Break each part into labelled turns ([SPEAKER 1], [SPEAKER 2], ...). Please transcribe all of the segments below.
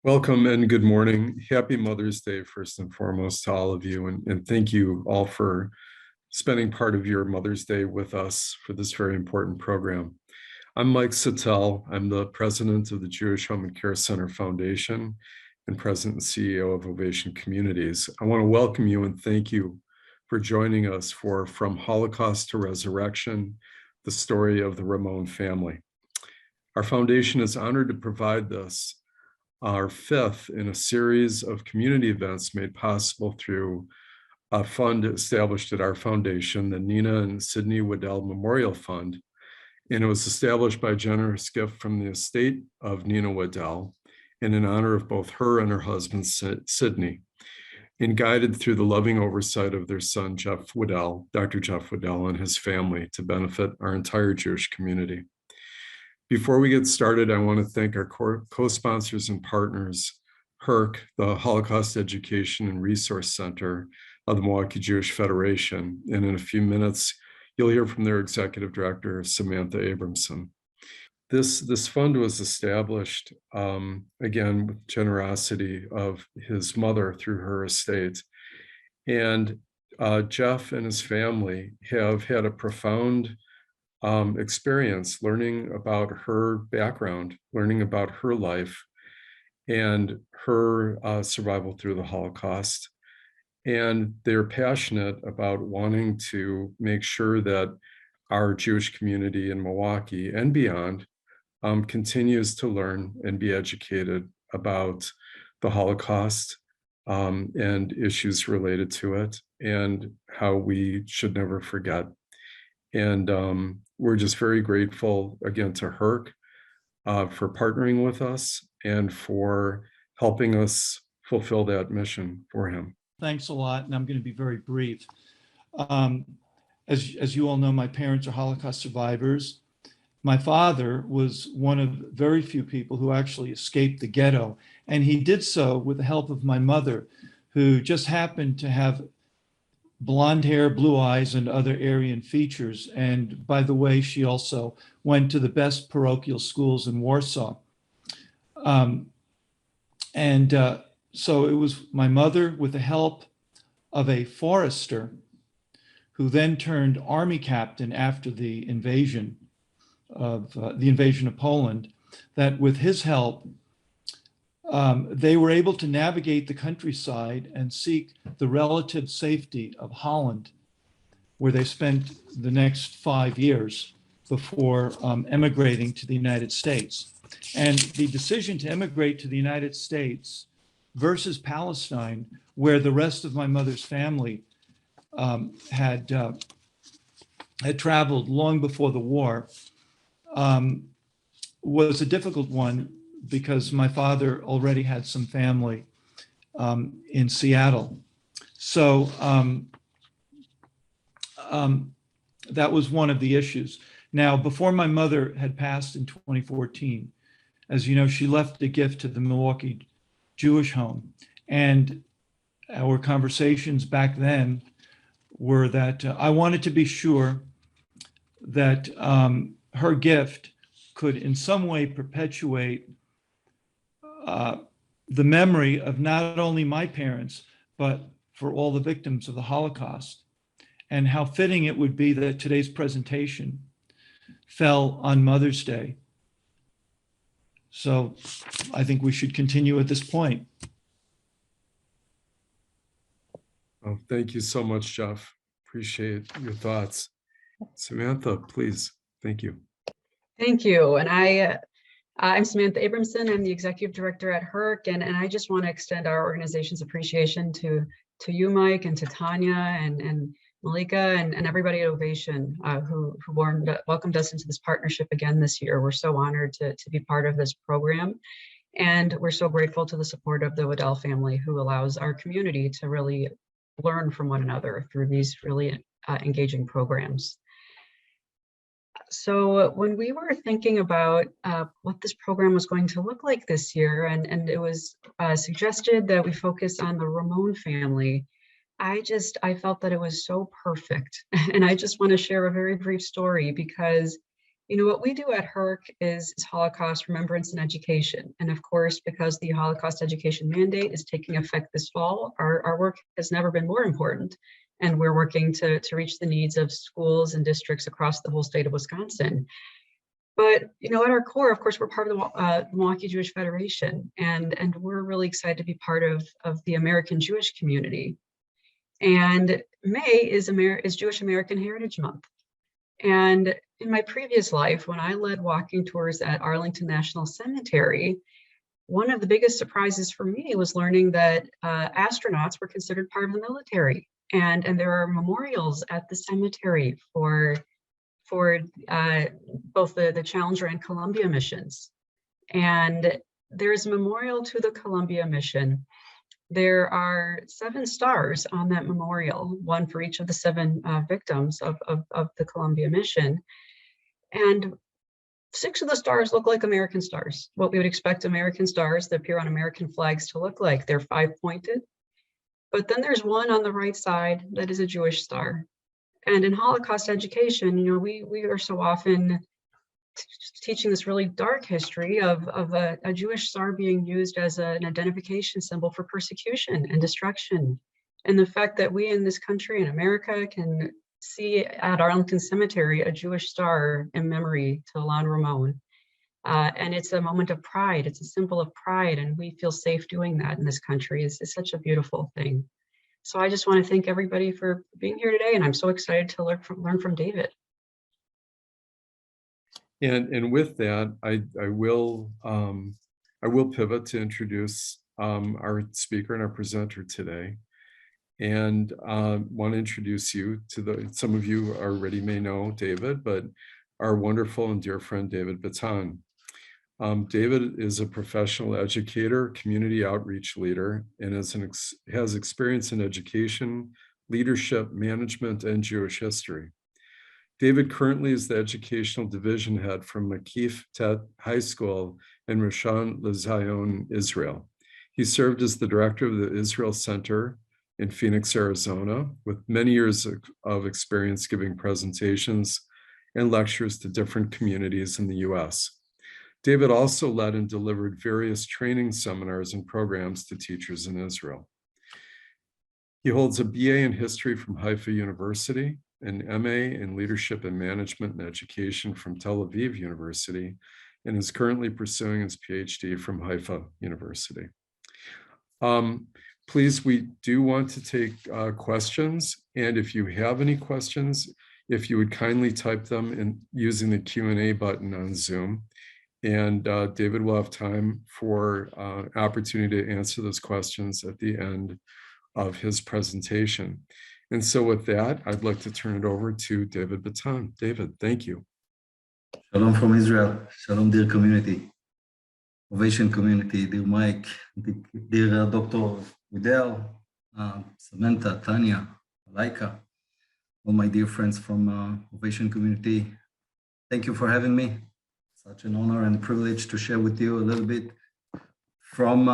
[SPEAKER 1] Welcome and good morning. Happy Mother's Day, first and foremost, to all of you. And thank you all for spending part of your Mother's Day with us for this very important program. I'm Mike Sattel. I'm the president of the Jewish Home and Care Center Foundation and president and CEO of Ovation Communities. I want to welcome you and thank you for joining us for From Holocaust to Resurrection, the story of the Ramon family. Our foundation is honored to provide this, our fifth in a series of community events made possible through a fund established at our foundation, the Nina and Sidney Waddell Memorial Fund. And it was established by a generous gift from the estate of Nina Waddell in honor of both her and her husband, Sidney, and guided through the loving oversight of their son, Jeff Waddell, Dr. Jeff Waddell, and his family to benefit our entire Jewish community. Before we get started, I want to thank our co-sponsors and partners, HERC, the Holocaust Education and Resource Center of the Milwaukee Jewish Federation. And in a few minutes, you'll hear from their executive director, Samantha Abramson. This fund was established, again, with generosity of his mother through her estate. And Jeff and his family have had a profound experience learning about her background, learning about her life and her survival through the Holocaust. And they're passionate about wanting to make sure that our Jewish community in Milwaukee and beyond continues to learn and be educated about the Holocaust and issues related to it and how we should never forget. And we're just very grateful again to HERC for partnering with us and for helping us fulfill that mission for him.
[SPEAKER 2] Thanks a lot, and I'm going to be very brief. As you all know, my parents are Holocaust survivors. My father was one of very few people who actually escaped the ghetto, and he did so with the help of my mother, who just happened to have blonde hair, blue eyes, and other Aryan features. And by the way, she also went to the best parochial schools in Warsaw. So it was my mother with the help of a forester who then turned army captain after the invasion of Poland, that with his help, they were able to navigate the countryside and seek the relative safety of Holland, where they spent the next 5 years before emigrating to the United States. And the decision to emigrate to the United States versus Palestine, where the rest of my mother's family had traveled long before the war, was a difficult one, because my father already had some family in Seattle. So that was one of the issues. Now, before my mother had passed in 2014, as you know, she left a gift to the Milwaukee Jewish Home. And our conversations back then were that I wanted to be sure that her gift could in some way perpetuate the memory of not only my parents, but for all the victims of the Holocaust. And how fitting it would be that today's presentation fell on Mother's Day. So I think we should continue at this point.
[SPEAKER 1] Well, thank you so much, Jeff. Appreciate your thoughts. Samantha, please. Thank you.
[SPEAKER 3] Thank you. And I'm Samantha Abramson. I'm the executive director at HERC, and I just want to extend our organization's appreciation to you, Mike, and to Tanya and Malika and everybody at Ovation who welcomed us into this partnership again this year. We're so honored to be part of this program. And we're so grateful to the support of the Waddell family, who allows our community to really learn from one another through these really engaging programs. So when we were thinking about what this program was going to look like this year, and it was suggested that we focus on the Ramon family, I felt that it was so perfect. And I just want to share a very brief story, because What we do at HERC is Holocaust remembrance and education. And of course, because the Holocaust education mandate is taking effect this fall, our work has never been more important. And we're working to reach the needs of schools and districts across the whole state of Wisconsin. But at our core, of course, we're part of the Milwaukee Jewish Federation, and we're really excited to be part of the American Jewish community. And May is Jewish American Heritage Month. And in my previous life, when I led walking tours at Arlington National Cemetery, one of the biggest surprises for me was learning that astronauts were considered part of the military. And there are memorials at the cemetery for both the Challenger and Columbia missions. And there's a memorial to the Columbia mission. There are 7 stars on that memorial, one for each of the 7 victims of the Columbia mission. And 6 of the stars look like American stars, what we would expect American stars that appear on American flags to look like. They're 5-pointed. But then there's one on the right side that is a Jewish star. And in Holocaust education, we are so often teaching this really dark history of a Jewish star being used as an identification symbol for persecution and destruction. And the fact that we in this country, in America, can see at Arlington Cemetery a Jewish star in memory to Ilan Ramon. And it's a moment of pride. It's a symbol of pride, and we feel safe doing that in this country. It's such a beautiful thing. So I just want to thank everybody for being here today, and I'm so excited to learn from David.
[SPEAKER 1] And with that, I will pivot to introduce our speaker and our presenter today, and want to introduce you to some of you already may know David, but our wonderful and dear friend David Baton. David is a professional educator, community outreach leader, and has experience in education, leadership, management, and Jewish history. David currently is the educational division head from Makif Tet High School in Rishon LeZion, Israel. He served as the director of the Israel Center in Phoenix, Arizona, with many years of experience giving presentations and lectures to different communities in the US. David also led and delivered various training seminars and programs to teachers in Israel. He holds a BA in history from Haifa University, an MA in Leadership and Management and Education from Tel Aviv University, and is currently pursuing his PhD from Haifa University. Please, we do want to take questions, and if you have any questions, if you would kindly type them in using the Q&A button on Zoom, and David will have time for opportunity to answer those questions at the end of his presentation. And so with that, I'd like to turn it over to David Baton. David, thank you.
[SPEAKER 4] Shalom from Israel. Shalom, dear community, Ovation community, dear Mike, dear Dr. Udell, Samantha, Tanya, Laika, all my dear friends from Ovation community. Thank you for having me. Such an honor and privilege to share with you a little bit from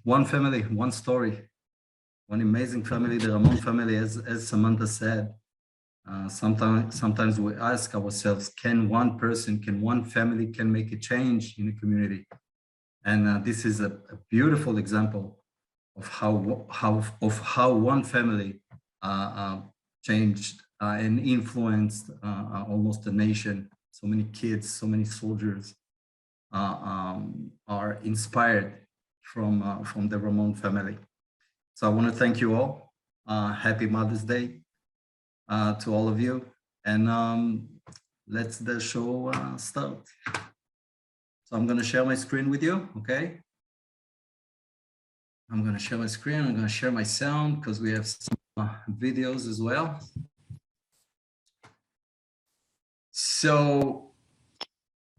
[SPEAKER 4] one family, one story. One amazing family, the Ramon family, as Samantha said. Sometimes we ask ourselves, can one person, can one family can make a change in a community? And this is a beautiful example of how one family changed and influenced almost a nation. So many kids, so many soldiers are inspired from the Ramon family. So I want to thank you all. Happy Mother's Day to all of you. And let's the show start. So I'm going to share my screen with you, okay? I'm going to share my screen. I'm going to share my sound because we have some videos as well. So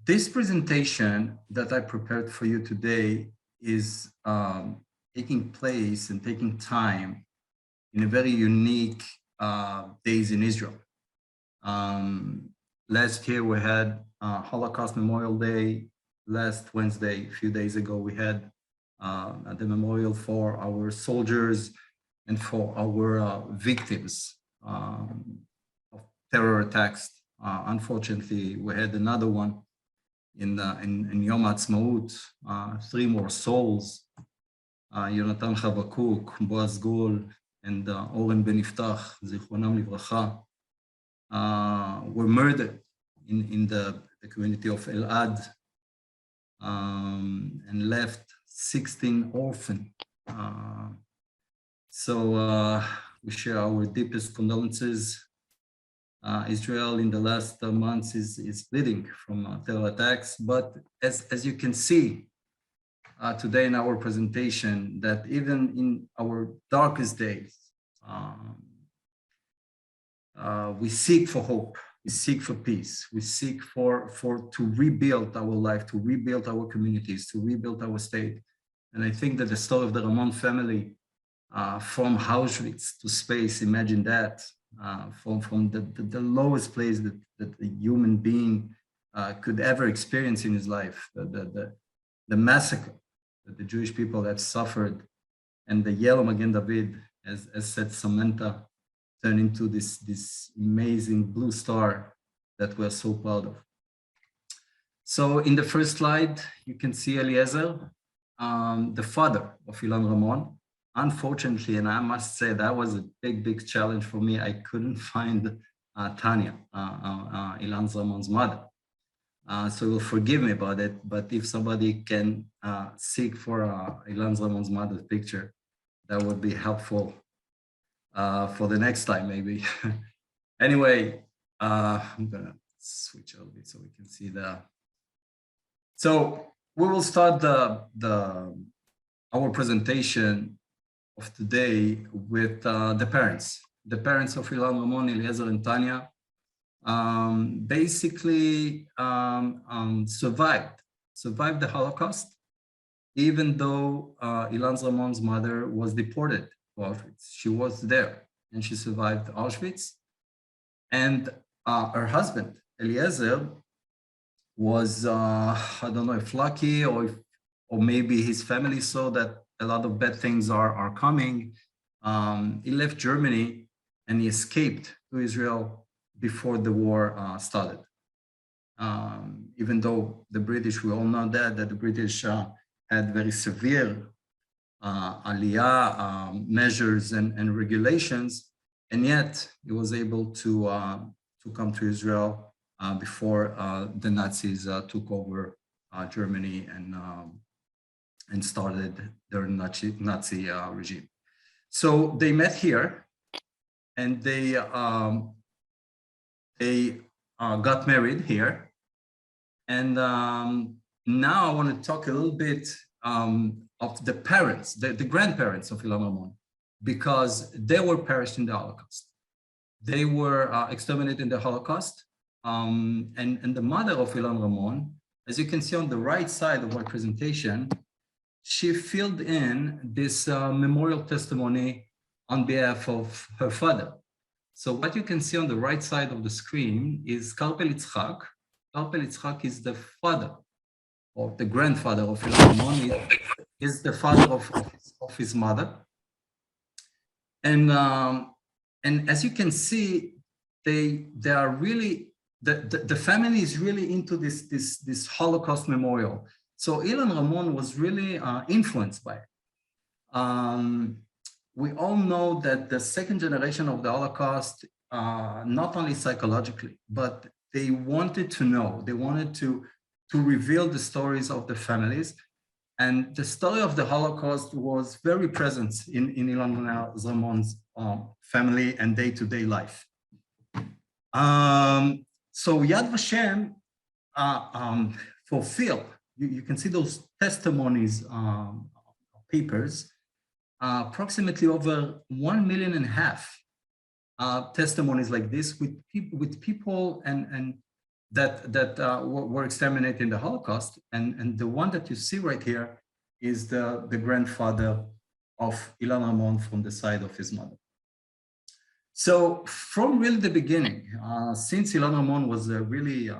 [SPEAKER 4] this presentation that I prepared for you today is taking place and taking time in a very unique days in Israel. Last year we had Holocaust Memorial Day. Last Wednesday, a few days ago, we had the memorial for our soldiers and for our victims of terror attacks Unfortunately, we had another one in Yom Ha'atzmaut, 3 more souls, Yonatan Chavakuk, Boaz Gol, and Oren Ben Iftach, Zichronam Livracha, were murdered in the community of Elad, and left 16 orphans. So we share our deepest condolences. Israel in the last months is bleeding from terror attacks, but as you can see today in our presentation, that even in our darkest days, we seek for hope, we seek for peace, we seek to rebuild our life, to rebuild our communities, to rebuild our state. And I think that the story of the Ramon family, from Auschwitz to space, imagine that, from the lowest place that a human being could ever experience in his life, the massacre that the Jewish people have suffered, and the Yellow Magen David, as said Samantha, turned into this amazing blue star that we're so proud of. So in the first slide, you can see Eliezer, the father of Ilan Ramon. Unfortunately, and I must say that was a big challenge for me, I couldn't find Tanya, Ilan Ramon's mother. So you'll forgive me about it, but if somebody can seek for Ilan Ramon's mother's picture, that would be helpful for the next time, maybe. Anyway, I'm gonna switch a little bit so we can see the. So we will start our presentation of today with the parents of Ilan Ramon, Eliezer, and Tanya. Basically survived the Holocaust, even though Ilan Ramon's mother was deported to Auschwitz. She was there and she survived Auschwitz. And her husband, Eliezer, was, I don't know if lucky or maybe his family saw that a lot of bad things are coming. He left Germany and he escaped to Israel before the war started. Even though the British, we all know that the British had very severe Aliyah measures and regulations, and yet he was able to come to Israel before the Nazis took over Germany and started their Nazi regime. So they met here, and they got married here. And now I want to talk a little bit of the parents, the grandparents of Ilan Ramon, because they were perished in the Holocaust. They were exterminated in the Holocaust. And the mother of Ilan Ramon, as you can see on the right side of my presentation, she filled in this memorial testimony on behalf of her father. So what you can see on the right side of the screen is Karpel Yitzchak. Karpel Yitzchak is the father or the grandfather of Ilan Ramon, is the father of his mother. And as you can see, they are really, the family is really into this Holocaust memorial. So Ilan Ramon was really influenced by it. We all know that the second generation of the Holocaust, not only psychologically, but they wanted to know, they wanted to reveal the stories of the families. And the story of the Holocaust was very present in Ilan Ramon's family and day-to-day life. So Yad Vashem fulfilled, you can see those testimonies, papers, approximately over 1.5 million testimonies like this with people and that were exterminated in the Holocaust. And the one that you see right here is the grandfather of Ilan Ramon from the side of his mother. So from really the beginning, since Ilan Ramon was a really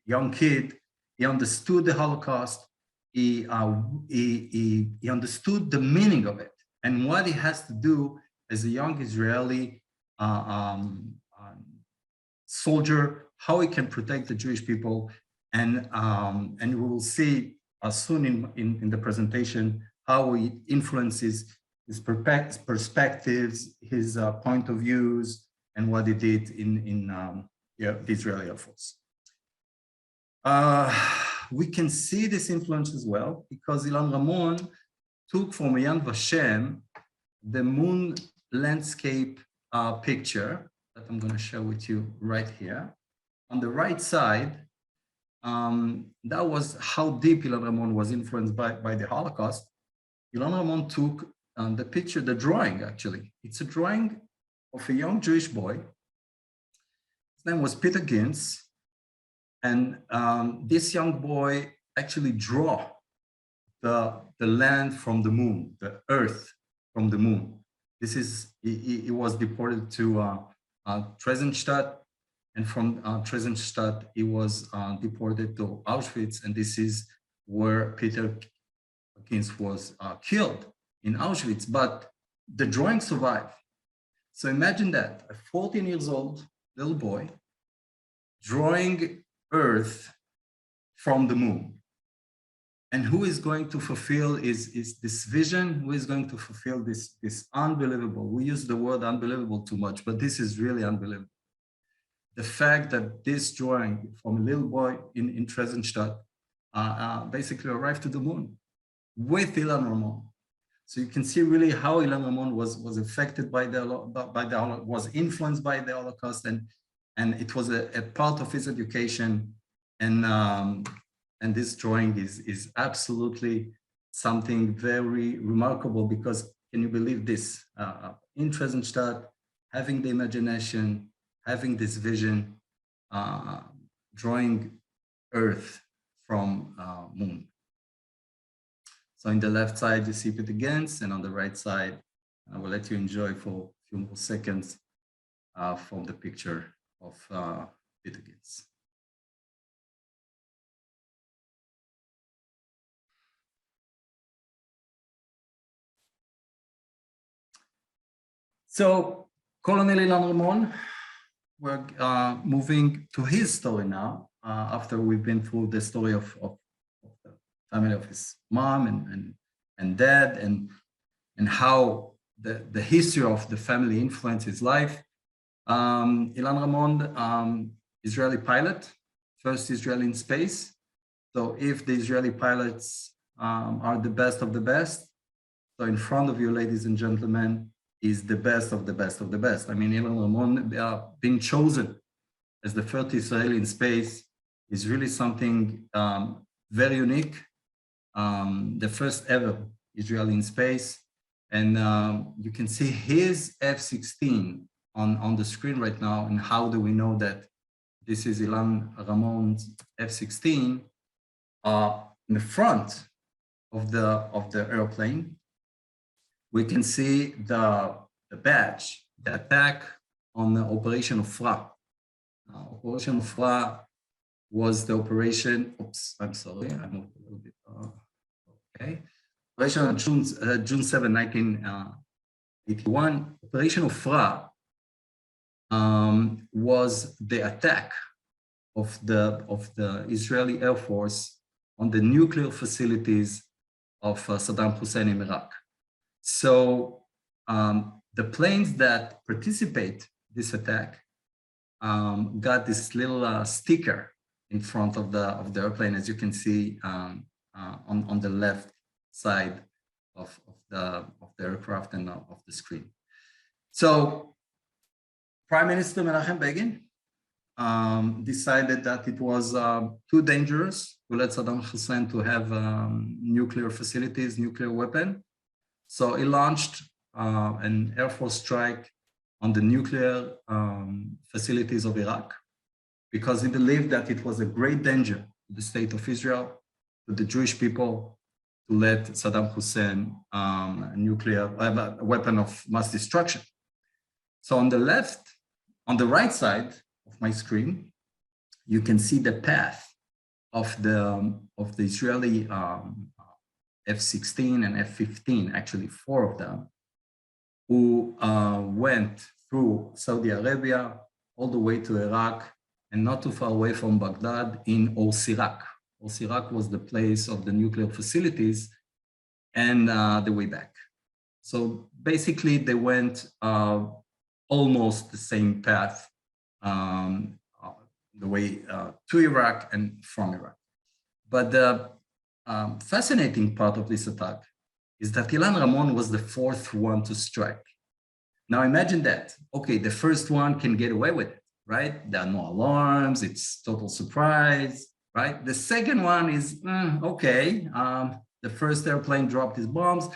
[SPEAKER 4] young kid, he understood the Holocaust. He understood the meaning of it and what he has to do as a young Israeli soldier, how he can protect the Jewish people. And we will see soon in the presentation how he influences his perspectives, his point of views, and what he did in the Israeli Air Force. We can see this influence as well because Ilan Ramon took from Yad Vashem the moon landscape picture that I'm going to share with you right here. On the right side, that was how deep Ilan Ramon was influenced by the Holocaust. Ilan Ramon took the picture, the drawing actually. It's a drawing of a young Jewish boy. His name was Peter Ginz. And this young boy actually drew the land from the moon, the earth from the moon. This is, he was deported to Theresienstadt, and from Theresienstadt, he was deported to Auschwitz, and this is where Peter Ginz was killed in Auschwitz, but the drawing survived. So imagine that, a 14 years old little boy drawing Earth from the moon. And who is going to fulfill is this vision? Who is going to fulfill this unbelievable? We use the word unbelievable too much, but this is really unbelievable. The fact that this drawing from a little boy in Theresienstadt basically arrived to the moon with Ilan Ramon. So you can see really how Ilan Ramon was affected by was influenced by the Holocaust, and it was a part of his education. And this drawing is absolutely something very remarkable, because can you believe this? In Theresienstadt, having the imagination, having this vision, drawing Earth from moon. So in the left side, you see Peter Ginz, and on the right side, I will let you enjoy for a few more seconds from the picture of Peter Ginz. So Colonel Ilan Ramon, we're moving to his story now, after we've been through the story of the family of his mom and dad, and how the history of the family influenced his life. Ilan Ramon, Israeli pilot, first Israeli in space. So if the Israeli pilots are the best of the best, so in front of you, ladies and gentlemen, is the best of the best of the best. I mean, Ilan Ramon being chosen as the first Israeli in space is really something very unique. The first ever Israeli in space. And you can see his F-16 on the screen right now. And how do we know that this is Ilan Ramon's F-16? In the front of the airplane, we can see the badge, the attack on the Operation Ofra. Operation Ofra was the operation, oops, I'm sorry, I moved a little bit, okay. Operation on June 7, 1981. Operation Ofra was the attack of the Israeli Air Force on the nuclear facilities of Saddam Hussein in Iraq. So the planes that participate in this attack got this little sticker in front of the airplane, as you can see on the left side of the aircraft and of the screen. So Prime Minister Menachem Begin decided that it was too dangerous to let Saddam Hussein to have nuclear facilities, nuclear weapon. So he launched an Air Force strike on the nuclear facilities of Iraq, because he believed that it was a great danger to the state of Israel, to the Jewish people, to let Saddam Hussein a nuclear weapon of mass destruction. So on the right side of my screen, you can see the path of the Israeli F-16 and F-15, actually 4 of them, who went through Saudi Arabia, all the way to Iraq, and not too far away from Baghdad in Osirak. Osirak was the place of the nuclear facilities and the way back. So basically they went almost the same path, the way to Iraq and from Iraq. But the fascinating part of this attack is that Ilan Ramon was the fourth one to strike. Now imagine that. Okay, the first one can get away with it, right? There are no alarms, it's total surprise, right? The second one is, okay, the first airplane dropped its bombs.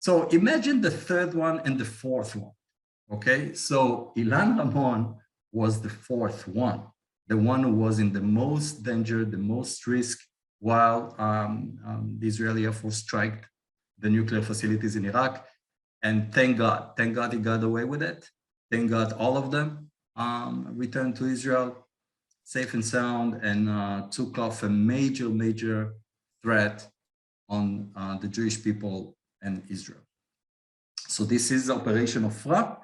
[SPEAKER 4] So imagine the third one and the fourth one, okay? So Ilan Ramon was the fourth one, the one who was in the most danger, the most risk, while the Israeli Air Force struck the nuclear facilities in Iraq. And thank God he got away with it. Thank God all of them returned to Israel safe and sound and took off a major, major threat on the Jewish people and Israel. So this is Operation Ofra,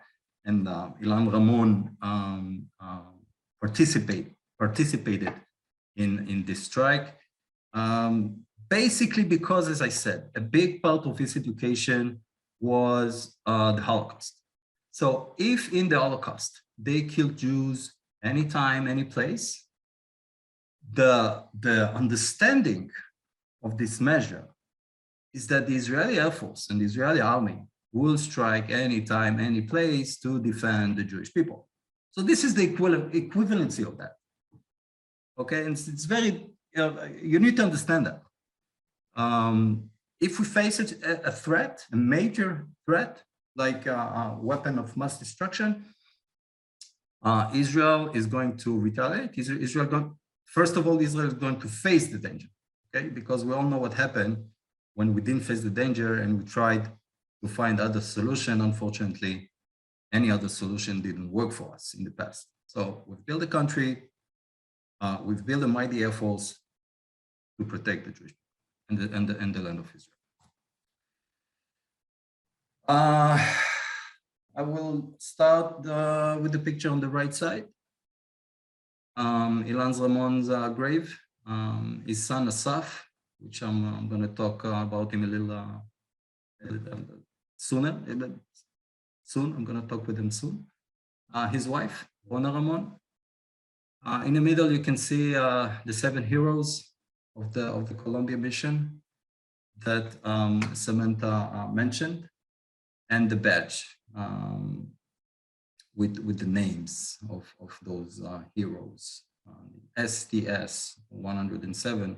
[SPEAKER 4] and Ilan Ramon participated in this strike. Basically because, as I said, a big part of his education was the Holocaust. So if in the Holocaust they killed Jews anytime, any place, the understanding of this measure is that the Israeli Air Force and the Israeli army will strike anytime, any place to defend the Jewish people. So this is the equivalency of that. Okay, and it's very, you need to understand that. If we face a threat, a major threat, like a weapon of mass destruction, Israel is going to retaliate. First of all, Israel is going to face the danger, okay? Because we all know what happened when we didn't face the danger and we tried to find other solution. Unfortunately, any other solution didn't work for us in the past. So we've built a country, we've built a mighty Air Force to protect the Jewish people and the land of Israel. I will start with the picture on the right side. Ilan Ramon's grave, his son Asaf, which I'm going to talk about him a little sooner. Soon, I'm going to talk with him soon. His wife, Rona Ramon. In the middle, you can see the 7 heroes of the Columbia mission that Samantha mentioned, and the badge with the names of those heroes. STS 107.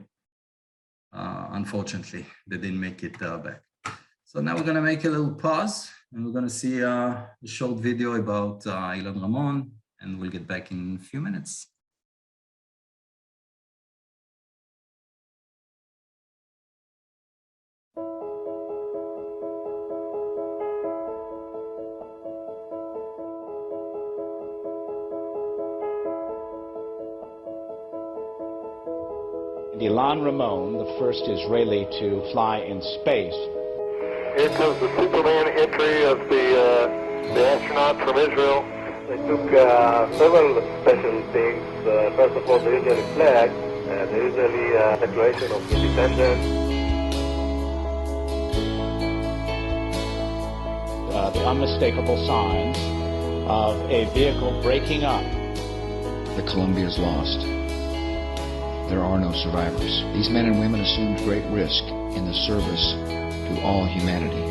[SPEAKER 4] Unfortunately, they didn't make it back. So now we're going to make a little pause, and we're going to see a short video about Ilan Ramon, and we'll get back in a few minutes.
[SPEAKER 5] Ilan Ramon, the first Israeli to fly in space.
[SPEAKER 6] Here comes the Superman entry of the astronaut from Israel. They took several special things. First of all, the Israeli flag, the Israeli Declaration of Independence.
[SPEAKER 5] The unmistakable signs of a vehicle breaking up.
[SPEAKER 7] The Columbia is lost. There are no survivors. These men and women assumed great risk in the service to all humanity.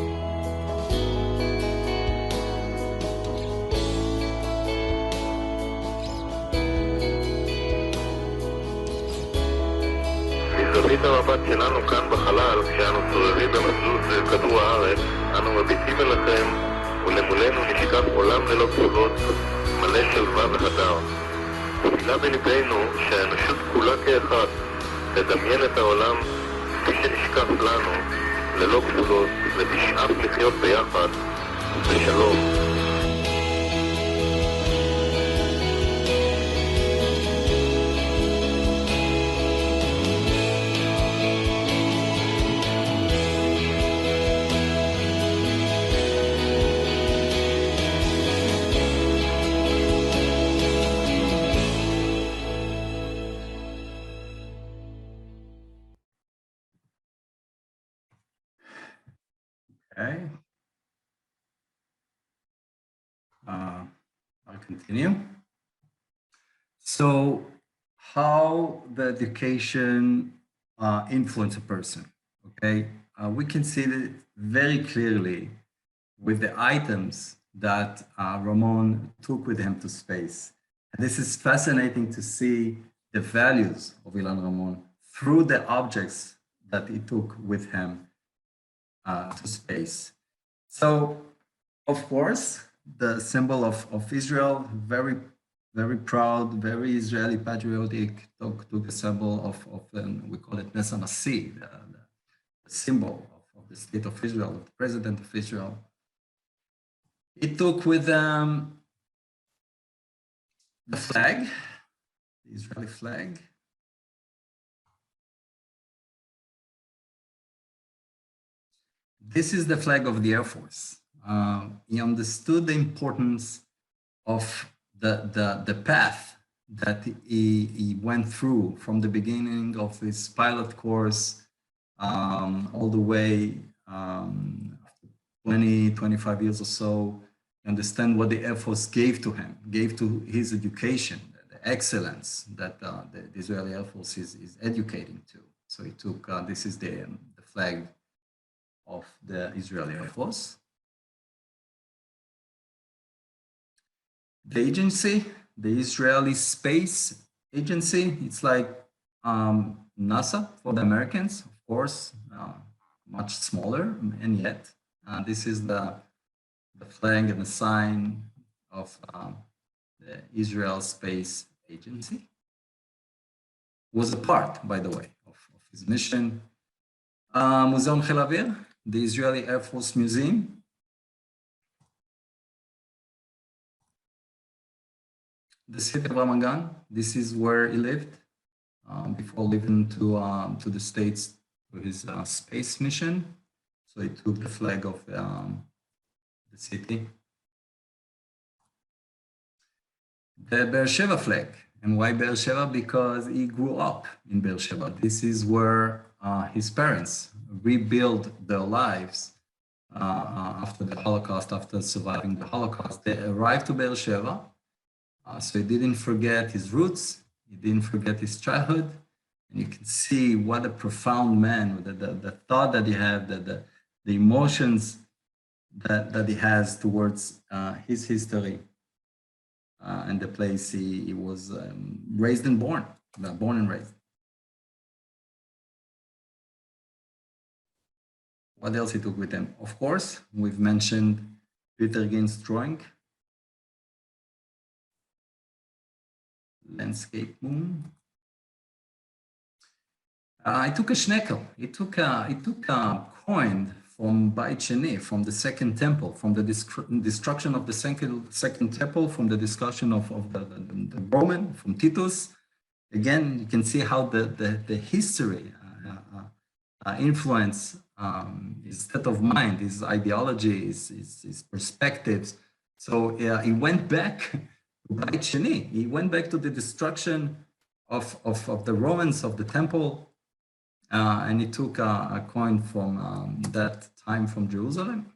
[SPEAKER 6] מזווית המבט שלנו כאן בחלל, כשאנו סובבים במסלול סביב כדור הארץ, אנו מביטים אליכם ולמולנו נשקף עולם ללא גבולות, מלא שלווה והדר. תפילה בליבנו שהאנושות כולה כאחד תדמיין את העולם כפי שנשקף לנו ללא גבולות ותשאף לחיות ביחד בשלום.
[SPEAKER 4] continue. So how the education influence a person, okay? We can see that very clearly with the items that Ramon took with him to space. And this is fascinating to see the values of Ilan Ramon through the objects that he took with him to space. So, of course, the symbol of Israel, very, very proud, very Israeli patriotic, took the symbol of we call it Nes HaNassi, the symbol of the state of Israel, of the president of Israel. He took with them the flag, the Israeli flag. This is the flag of the Air Force. He understood the importance of the path that he went through from the beginning of his pilot course all the way 20, 25 years or so. Understand what the Air Force gave to him, gave to his education, the excellence that the Israeli Air Force is educating to. So he took, this is the flag of the Israeli Air Force. The agency, the Israeli Space Agency, it's like NASA for the Americans, of course, much smaller, and yet this is the flag and the sign of the Israel Space Agency. Was a part, by the way, of his mission. Museum Chil Avir, the Israeli Air Force Museum. The city of Ramat Gan, this is where he lived before leaving to the States for his space mission. So he took the flag of the city. The Beersheba flag. And why Beersheba? Because he grew up in Beersheba. This is where his parents rebuilt their lives after the Holocaust, after surviving the Holocaust. They arrived to Beersheba. So he didn't forget his roots. He didn't forget his childhood. And you can see what a profound man, the thought that he had, the emotions that he has towards his history and the place he was raised and born and raised. What else he took with him? Of course, we've mentioned Peter Ginz's drawing, landscape moon. I took a shnekel. He took a coin from Beit Sheni, from the second temple, from the destruction of the second temple, from the discussion of the Roman, from Titus. Again, you can see how the history influence his state of mind, his ideology, his perspectives. So he went back to Beit Sheni. He went back to the destruction of the Romans, of the temple, and he took a coin from that time from Jerusalem.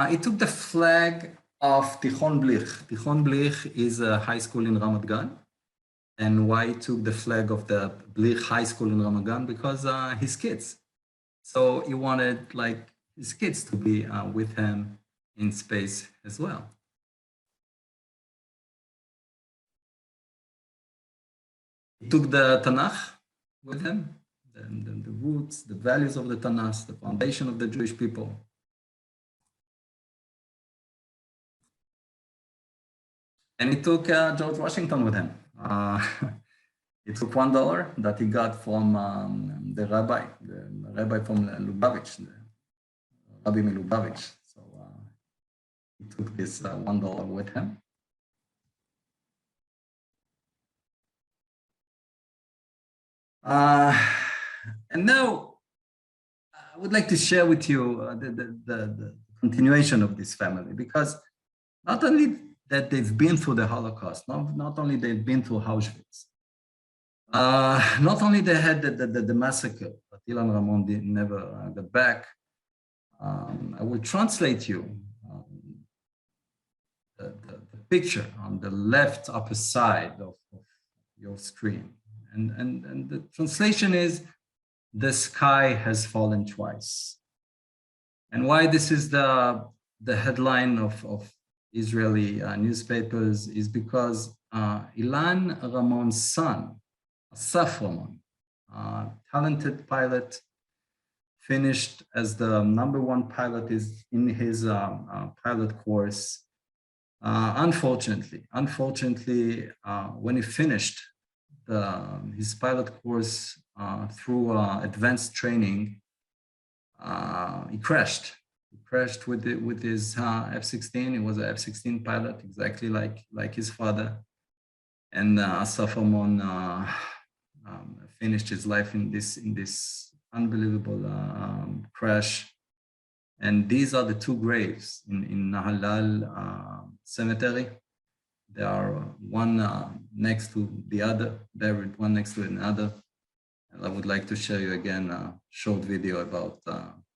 [SPEAKER 4] He took the flag of Tichon Blich. Tichon Blich is a high school in Ramat Gan. And why he took the flag of the Blich High School in Ramat Gan? Because his kids. So he wanted like his kids to be with him in space as well. He took the Tanakh with him, the roots, the values of the Tanakh, the foundation of the Jewish people. And he took George Washington with him. He took $1 that he got from the rabbi from Lubavitch, Rabbi Milubavitch. So he took this $1 with him. And now I would like to share with you the continuation of this family, because not only that they've been through the Holocaust, not only they've been through Auschwitz, not only they had the massacre, but Ilan Ramon never got back. I will translate you the picture on the left upper side of your screen. And the translation is, the sky has fallen twice. And why this is the headline of Israeli newspapers is because Ilan Ramon's son, Asaf Ramon, talented pilot, finished as the #1 pilot is in his pilot course. Unfortunately, when he finished his pilot course through advanced training, he crashed. He crashed with his F-16. He was an F-16 pilot, exactly like his father. And Asaf Ramon finished his life in this unbelievable crash. And these are the two graves in Nahalal cemetery. They are one next to the other, buried one next to another. And I would like to show you again a short video about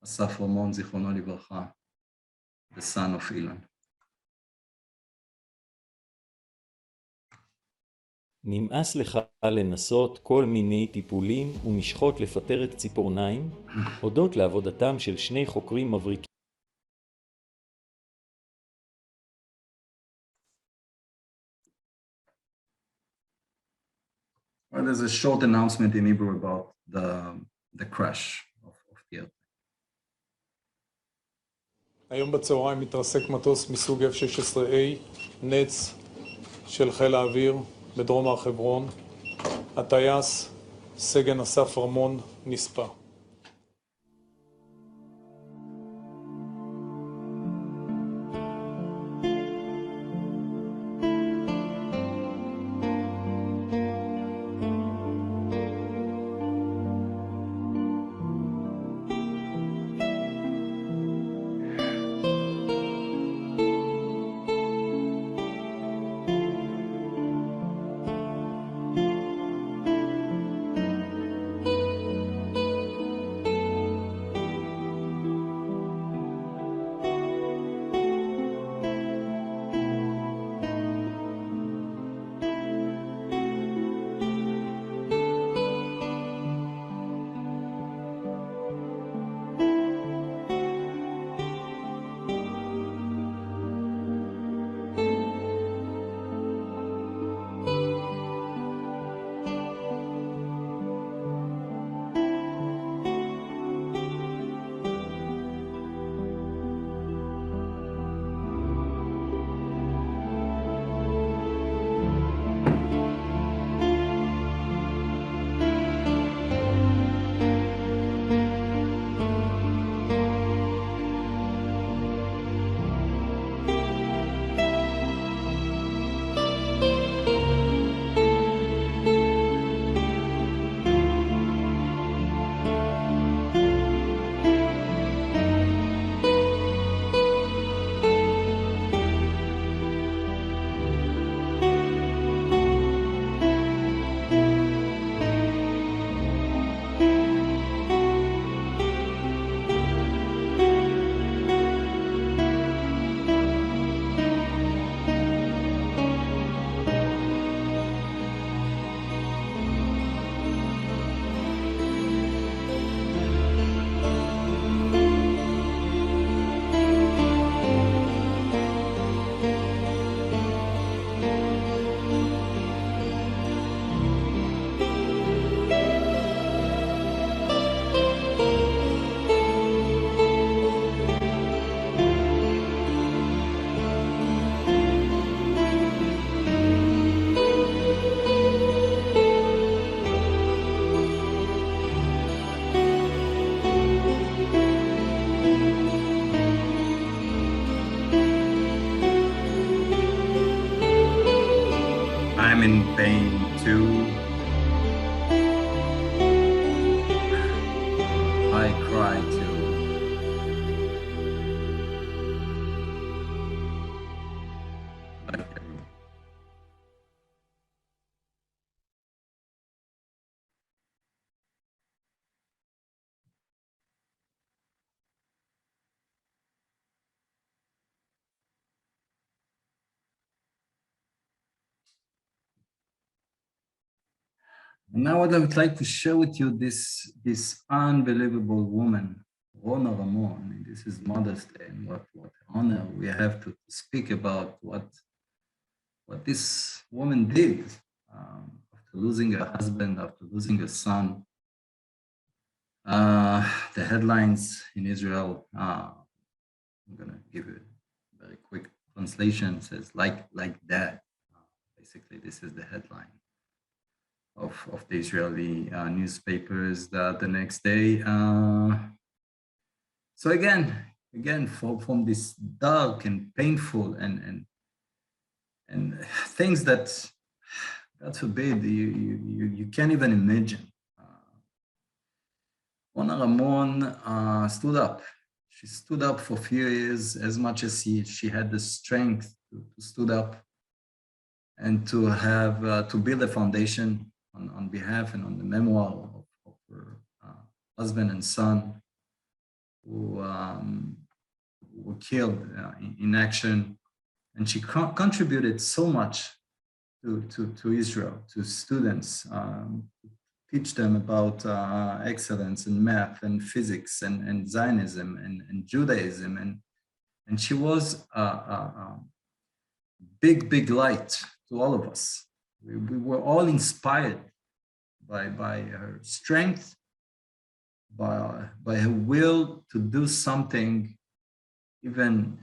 [SPEAKER 4] Asaf Ramon, Zichrono Livracha, the son of Ilan.
[SPEAKER 8] נמאס לך לנסות כל מיני טיפולים ומשחות לפטר את ציפורניים, הודות לעבודתם של שני חוקרים מבריקים.
[SPEAKER 4] Well, there's a short announcement in Hebrew about the crash of the airplane.
[SPEAKER 9] היום בצהריים מתרסק מטוס מסוג F-16A, נץ של חיל האוויר בדרום הר חברון. הטייס, סגן אסף רמון, נספה.
[SPEAKER 4] I'm in pain too. I cry too. Now what I would like to share with you this unbelievable woman, Rona Ramon. And this is Mother's Day, and what honor we have to speak about what this woman did after losing her husband, after losing her son. The headlines in Israel, I'm gonna give you a very quick translation. It says like that. Basically, this is the headline of the Israeli newspapers the next day. So again, from this dark and painful and things that, God forbid, you can't even imagine. Rona Ramon stood up. She stood up for a few years as much as she had the strength to stood up and to have to build a foundation on behalf and on the memoir of her husband and son who were killed in action. And she contributed so much to Israel, to students, teach them about excellence in math and physics and Zionism and Judaism. And she was a big light to all of us. We were all inspired by her strength, by her will to do something even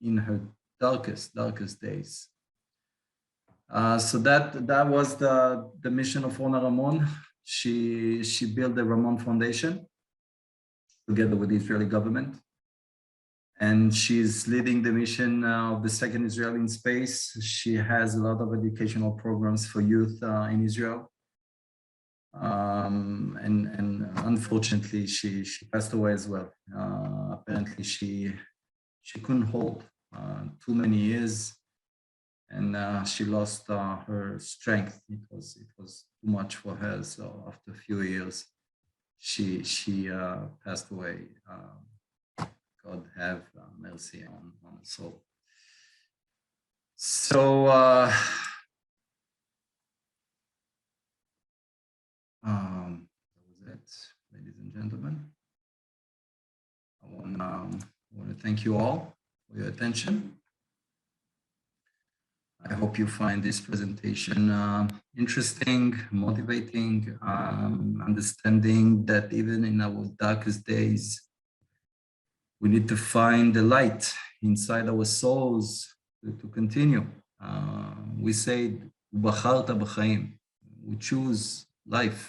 [SPEAKER 4] in her darkest days. So that was the mission of Rona Ramon. She built the Ramon Foundation together with the Israeli government. And she's leading the mission of the Second Israel in Space. She has a lot of educational programs for youth in Israel. And unfortunately, she passed away as well. Apparently, she couldn't hold too many years, and she lost her strength. It was too much for her. So after a few years, she passed away. God have mercy on her soul. So that was it, ladies and gentlemen. I want to thank you all for your attention. I hope you find this presentation interesting, motivating, understanding that even in our darkest days, we need to find the light inside our souls to continue. We say, "Ubacharta b'chaim." We choose life.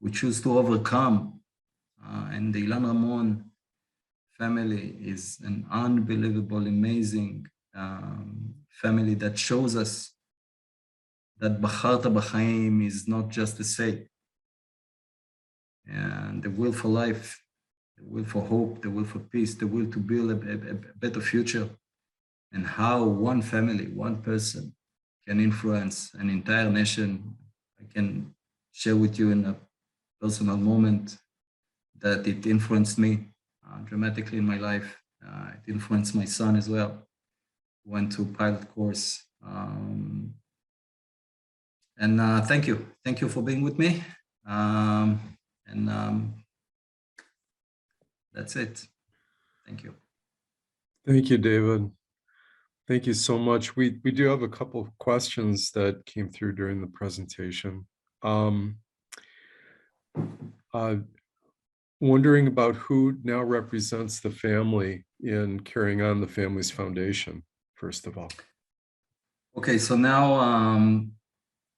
[SPEAKER 4] We choose to overcome. And the Ilan Ramon family is an unbelievable, amazing family that shows us that Bacharta b'chaim is not just a say. And the will for life, the will for hope, the will for peace, the will to build a better future, and how one family, one person can influence an entire nation. I can share with you in a personal moment that it influenced me dramatically in my life. It influenced my son as well. Went to pilot course. And thank you for being with me. That's it. Thank you.
[SPEAKER 1] Thank you, David. Thank you so much. We do have a couple of questions that came through during the presentation. Wondering about who now represents the family in carrying on the family's foundation, first of all.
[SPEAKER 4] Okay, so now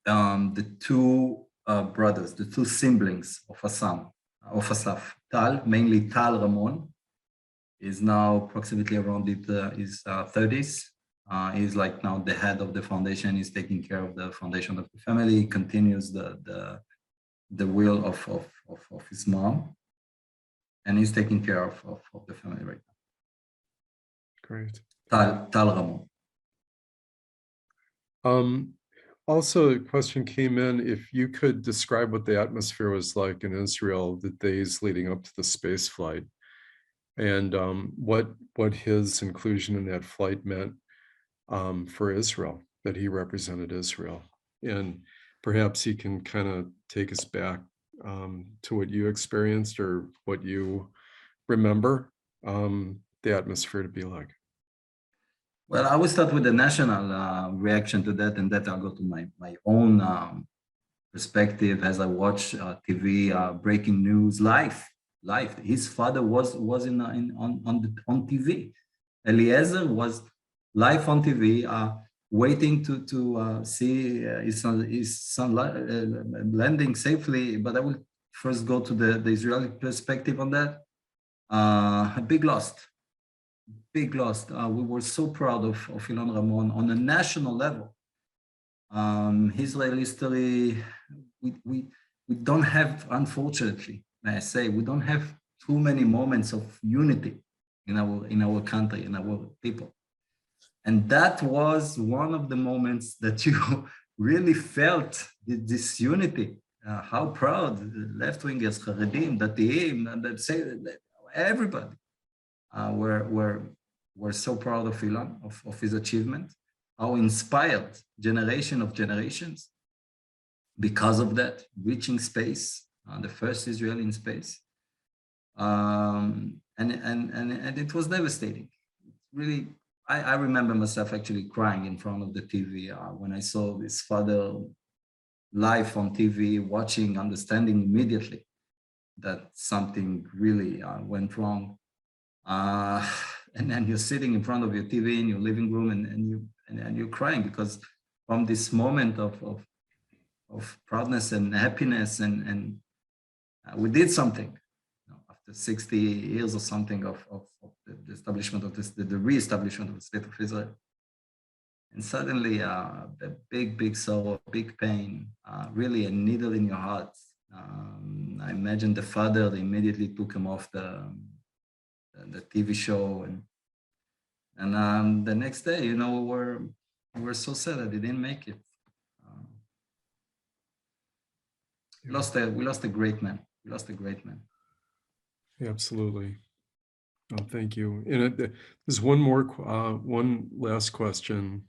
[SPEAKER 4] the two brothers, the two siblings of Asaf, Tal, mainly Tal Ramon, is now approximately around his 30s. He's like now the head of the foundation. He's taking care of the foundation of the family. He continues the will of his mom, and he's taking care of the family right now.
[SPEAKER 1] Great.
[SPEAKER 4] Tal Ramon.
[SPEAKER 1] Also, a question came in, if you could describe what the atmosphere was like in Israel the days leading up to the space flight, and what his inclusion in that flight meant for Israel, that he represented Israel. And perhaps he can kind of take us back to what you experienced or what you remember the atmosphere to be like.
[SPEAKER 4] Well, I will start with the national reaction to that, and that I'll go to my own perspective as I watch TV, breaking news live. His father was on TV. Eliezer was live on TV, waiting to see his son landing safely. But I will first go to the Israeli perspective on that. A big loss. Big loss. We were so proud of Ilan Ramon on a national level. Israel history, we don't have, unfortunately, may I say, we don't have too many moments of unity in our country, in our people. And that was one of the moments that you really felt this unity. How proud left-wingers, Haredim, Datiim, that say that everybody were so proud of Ilan, of his achievement, how inspired generation of generations because of that, reaching space, the first Israeli in space. And it was devastating. Really, I remember myself actually crying in front of the TV when I saw his father live on TV, watching, understanding immediately that something really went wrong. And then you're sitting in front of your TV in your living room and you're crying because from this moment of proudness and happiness and we did something. After 60 years or something of the establishment of the re-establishment of the State of Israel. And suddenly the big sorrow, big pain, really a needle in your heart. I imagine the father, they immediately took him off the TV show. And the next day, you know, we were so sad that he didn't make it. We lost a great man. We lost a great man.
[SPEAKER 1] Absolutely. Oh, thank you. And there's one last question.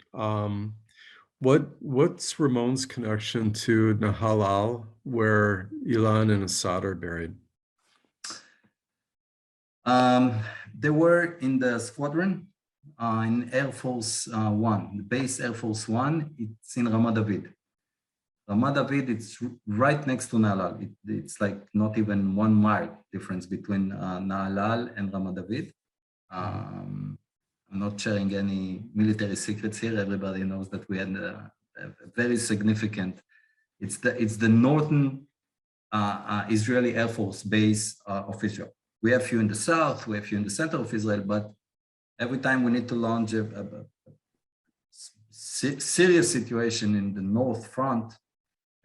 [SPEAKER 1] What's Ramon's connection to Nahalal, where Ilan and Assad are buried?
[SPEAKER 4] They were in the squadron in Air Force One, the base Air Force One. It's in Ramat David. Ramat David, it's right next to Nahalal. It's like not even 1 mile difference between Nahalal and Ramat David. I'm not sharing any military secrets here. Everybody knows that we had a very significant. It's the northern Israeli Air Force base of Israel. We have few in the south, we have few in the center of Israel, but every time we need to launch a serious situation in the north front,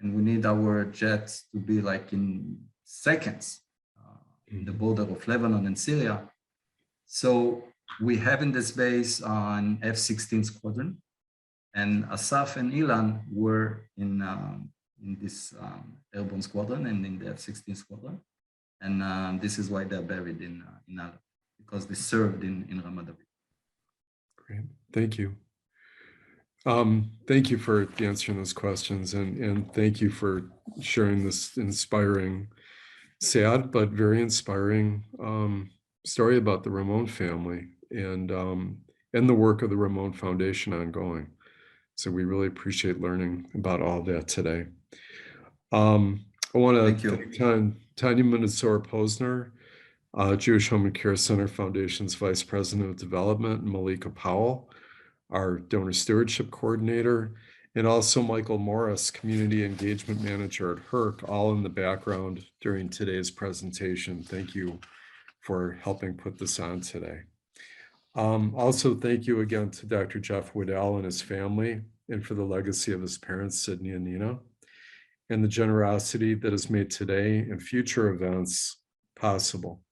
[SPEAKER 4] and we need our jets to be like in seconds in the border of Lebanon and Syria. So we have in this base on F-16 squadron, and Asaf and Ilan were in this airborne squadron and in the F-16 squadron. And this is why they're buried in Nahalal, because they served in Ramat David.
[SPEAKER 1] Great, thank you. Thank you for answering those questions, and thank you for sharing this inspiring, sad but very inspiring story about the Ramon family and the work of the Ramon Foundation ongoing. So we really appreciate learning about all that today. I want to thank Tanya Mansour-Posner, Jewish Home and Care Center Foundation's Vice President of Development, and Malika Powell, our Donor Stewardship Coordinator, and also Michael Morris, Community Engagement Manager at HERC, all in the background during today's presentation. Thank you for helping put this on today. Also, thank you again to Dr. Jeff Waddell and his family, and for the legacy of his parents, Sydney and Nina, and the generosity that has made today and future events possible.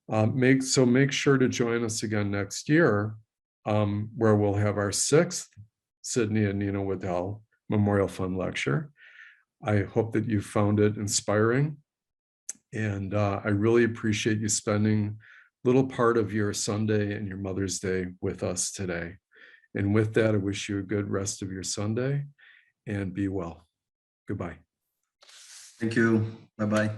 [SPEAKER 1] Make sure to join us again next year, where we'll have our 6th Sydney and Nina Waddell Memorial Fund Lecture. I hope that you found it inspiring, and I really appreciate you spending a little part of your Sunday and your Mother's Day with us today. And with that, I wish you a good rest of your Sunday, and be well. Goodbye.
[SPEAKER 4] Thank you. Bye-bye.